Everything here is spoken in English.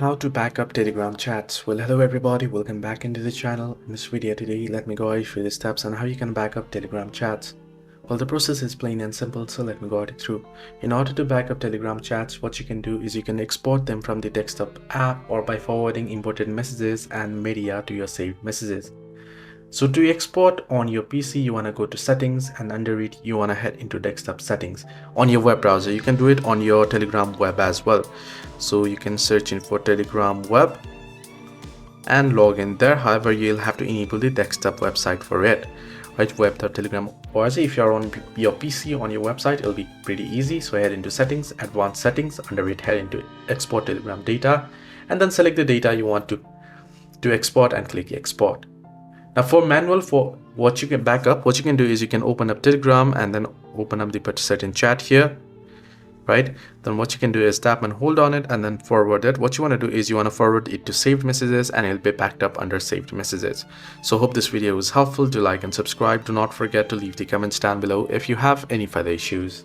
How to back up Telegram chats. Well, hello everybody, welcome back into the channel. In this video today, let me guide you through the steps on how you can back up Telegram chats. Well, the process is plain and simple, so let me guide it through. In order to back up Telegram chats, what you can do is you can export them from the desktop app or by forwarding imported messages and media to your saved messages. So to export on your PC, you want to go to settings, and under it you want to head into desktop settings on your web browser. You can do it on your Telegram web as well. So you can search in for Telegram web and log in there. However, you'll have to enable the desktop website for it, right? Web.telegram.org. If you're on your PC on your website, it'll be pretty easy. So head into settings, advanced settings, under it head into export Telegram data, and then select the data you want to export and click export. Now for manual, for what you can back up, what you can do is you can open up Telegram and then open up the certain chat here, right? Then what you can do is tap and hold on it and then forward it. What you want to do is you want to forward it to saved messages and it'll be backed up under saved messages. So hope this video was helpful. Do like and subscribe. Do not forget to leave the comments down below if you have any further issues.